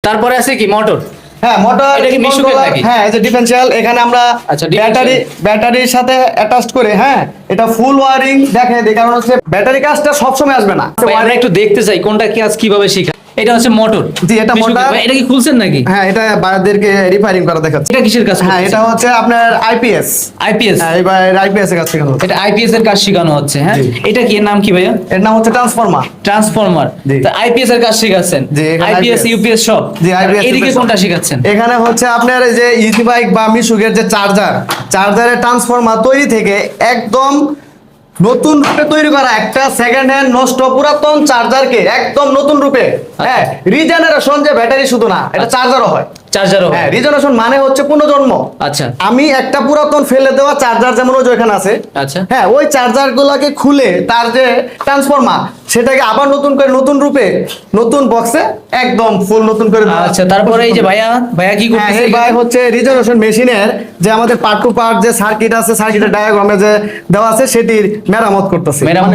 তারপরে আছে কি মোটর? হ্যাঁ মোটর, এটা কি মিশুকের নাকি? হ্যাঁ এই যে ডিফারেন্সিয়াল, এখানে আমরা আচ্ছা, ব্যাটারির সাথে অ্যাটাচ করে, হ্যাঁ এটা ফুল ওয়্যারিং দেখে দিই, কারণ হচ্ছে ব্যাটারি কাজটা সবসময় আসবে না। ভাই, আমরা একটু দেখতে চাই কোনটা কি আজ কিভাবে শিখা। এটা হচ্ছে মোটর। জি, এটা মিশুকের। মোটর। ভাই, এটা কি খুলছেন নাকি? হ্যাঁ এটা বাইরেদেরকে রিপেয়ারিং করা দেখাচ্ছে। এটা কিসের কাজ? হ্যাঁ এটা হচ্ছে আপনার আইপিএস। আইপিএস। হ্যাঁ এবার আইপিএস এর কাজ শেখানো হচ্ছে। এটা আইপিএস এর কাজ শেখানো হচ্ছে। হ্যাঁ, জি। এটা কি, এর নাম কি ভাইয়া? এর নাম হচ্ছে ট্রান্সফরমার। ট্রান্সফরমার। জি। তো আইপিএস এর কাজ শেখাচ্ছেন? জি, এখানে আইপিএস IPS ইউপিএস সব? জি, IPS এদিকে সব। কোনটা শেখাচ্ছেন? এখানে হচ্ছে আপনার এই যে ইজি বাইক বা মিশুকের যে চার্জারের ট্রান্সফরমার তৈরি থেকে একদম নতুন রূপে তৈরি করা একটা সেকেন্ড হ্যান্ড নষ্ট পুরাতন চার্জারকে একদম নতুন রূপে, হ্যাঁ রিজেনারেশন, যে ব্যাটারি শুধু না এটা চার্জারও হয়। চার্জারও? হ্যাঁ রিজেনারেশন মানে হচ্ছে পুনর্জন্ম। আচ্ছা আমি একটা পুরাতন ফেলে দেওয়া চার্জার যেমন ওই যে ওখানে আছে, আচ্ছা। হ্যাঁ ওই চার্জার গুলাকে খুলে তার যে ট্রান্সফরমার সেটাকে আবার নতুন করে নতুন রূপে নতুন বক্সে একদম ফুল নতুন করে দেওয়া। আচ্ছা, তারপরে এই যে ভাইয়া কি হ্যাঁ করতেছে? এই ভাই হচ্ছে রিজেনারেশন মেশিনের যে আমাদের পার্ট টু পার্ট যে সার্কিট আছে, সার্কিটের ডায়াগ্রামে যে দেওয়া আছে সেটির মেরামত করতেছে। মেরামত